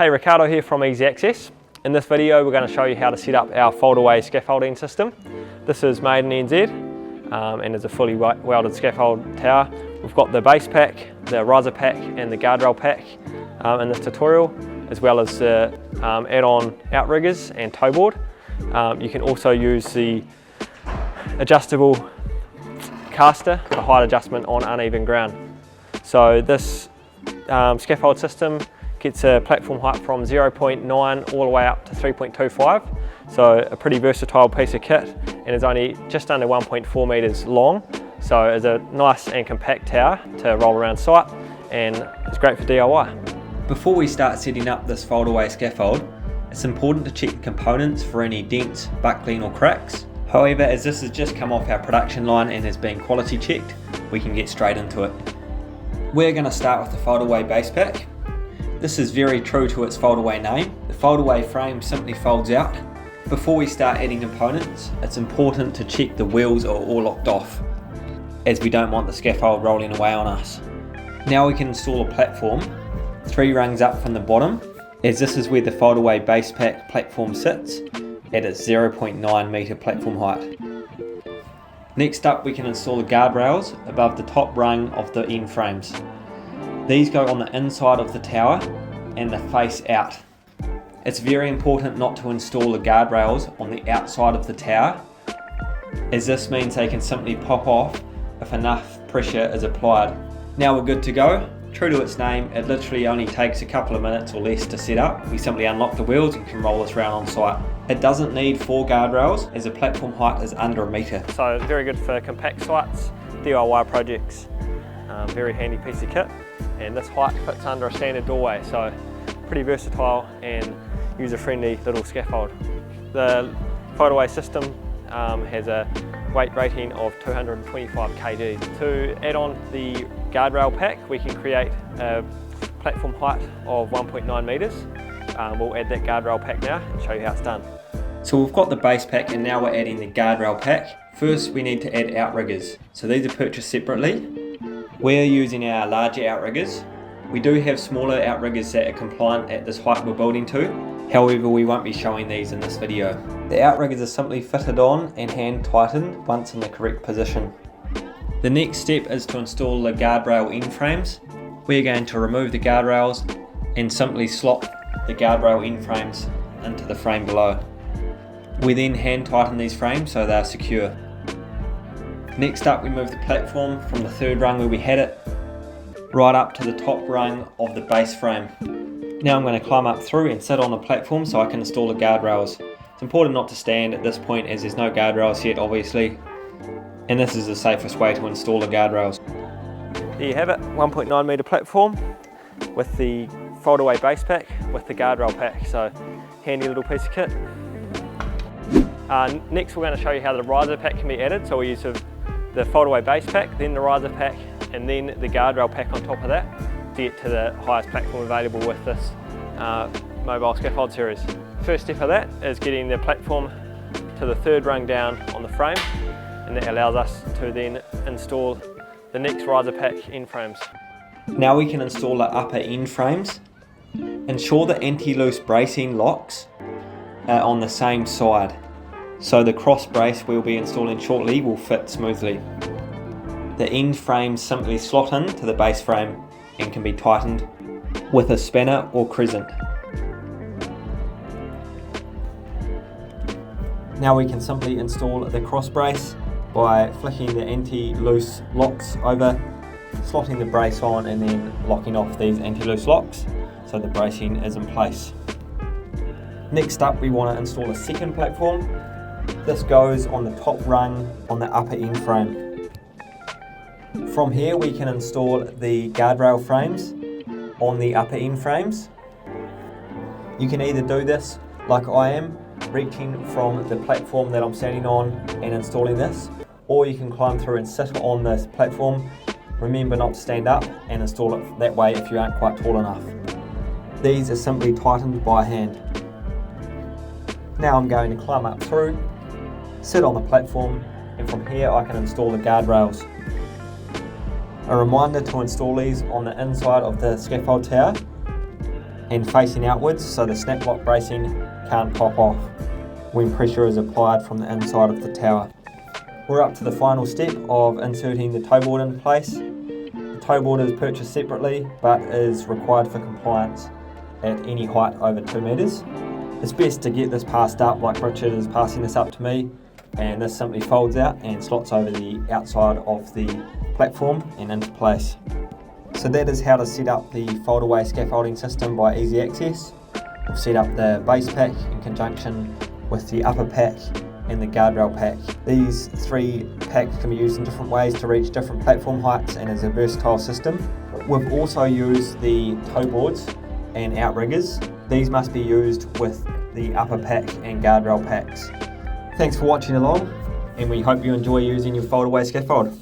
Hey, Ricardo here from Easy Access. In this video we're going to show you how to set up our FoldAway scaffolding system. This is made in NZ and is a fully welded scaffold tower. We've got the base pack, the riser pack and the guardrail pack in this tutorial, as well as the add-on outriggers and toe board. You can also use the adjustable caster for height adjustment on uneven ground. So this scaffold system gets a platform height from 0.9 all the way up to 3.25. So a pretty versatile piece of kit, and is only just under 1.4 metres long. So it's a nice and compact tower to roll around site, and it's great for DIY. Before we start setting up this FoldAway scaffold, it's important to check the components for any dents, buckling or cracks. However, as this has just come off our production line and has been quality checked, we can get straight into it. We're going to start with the FoldAway base pack. This is very true to its FoldAway name. The FoldAway frame simply folds out. Before we start adding components, it's important to check the wheels are all locked off, as we don't want the scaffold rolling away on us. Now we can install a platform 3 rungs up from the bottom, as this is where the FoldAway base pack platform sits at its 0.9 metre platform height. Next up, we can install the guardrails above the top rung of the end frames. These go on the inside of the tower and they face out. It's very important not to install the guardrails on the outside of the tower, as this means they can simply pop off if enough pressure is applied. Now we're good to go. True to its name, it literally only takes a couple of minutes or less to set up. We simply unlock the wheels and can roll this around on site. It doesn't need 4 guardrails, as the platform height is under 1 metre. So it's very good for compact sites, DIY projects. Very handy piece of kit, and this height fits under a standard doorway, so pretty versatile and user-friendly little scaffold. The FoldAway system has a weight rating of 225 kg. To add on the guardrail pack, we can create a platform height of 1.9 metres. We'll add that guardrail pack now and show you how it's done. So we've got the base pack and now we're adding the guardrail pack. First we need to add outriggers. So these are purchased separately. We're using our larger outriggers. We do have smaller outriggers that are compliant at this height we're building to. However, we won't be showing these in this video. The outriggers are simply fitted on and hand tightened once in the correct position. The next step is to install the guardrail end frames. We're going to remove the guardrails and simply slot the guardrail end frames into the frame below. We then hand tighten these frames so they're secure. Next up, we move the platform from the 3rd rung where we had it right up to the top rung of the base frame. Now I'm going to climb up through and sit on the platform so I can install the guardrails. It's important not to stand at this point, as there's no guardrails yet obviously, and this is the safest way to install the guardrails. There you have it, 1.9 metre platform with the FoldAway base pack with the guardrail pack, so handy little piece of kit. Next we're going to show you how the riser pack can be added. So we use the FoldAway base pack, then the riser pack, and then the guardrail pack on top of that to get to the highest platform available with this mobile scaffold series. First step of that is getting the platform to the 3rd rung down on the frame, and that allows us to then install the next riser pack end frames. Now we can install the upper end frames. Ensure the anti-loose bracing locks are on the same side, so the cross brace we'll be installing shortly will fit smoothly. The end frames simply slot into the base frame and can be tightened with a spanner or crescent. Now we can simply install the cross brace by flicking the anti-loose locks over, slotting the brace on and then locking off these anti-loose locks so the bracing is in place. Next up, we want to install a 2nd platform. This goes on the top rung on the upper end frame. From here we can install the guardrail frames on the upper end frames. You can either do this like I am, reaching from the platform that I'm standing on and installing this, or you can climb through and sit on this platform. Remember not to stand up and install it that way if you aren't quite tall enough. These are simply tightened by hand. Now I'm going to climb up through, sit on the platform, and from here I can install the guardrails. A reminder to install these on the inside of the scaffold tower and facing outwards so the snap lock bracing can't pop off when pressure is applied from the inside of the tower. We're up to the final step of inserting the toe board in place. The toe board is purchased separately but is required for compliance at any height over 2 metres. It's best to get this passed up like Richard is passing this up to me, and this simply folds out and slots over the outside of the platform and into place. So that is how to set up the FoldAway scaffolding system by Easy Access. We've set up the base pack in conjunction with the upper pack and the guardrail pack. These 3 packs can be used in different ways to reach different platform heights and is a versatile system. We've also used the toe boards and outriggers. These must be used with the upper pack and guardrail packs. Thanks for watching along, and we hope you enjoy using your FoldAway scaffold.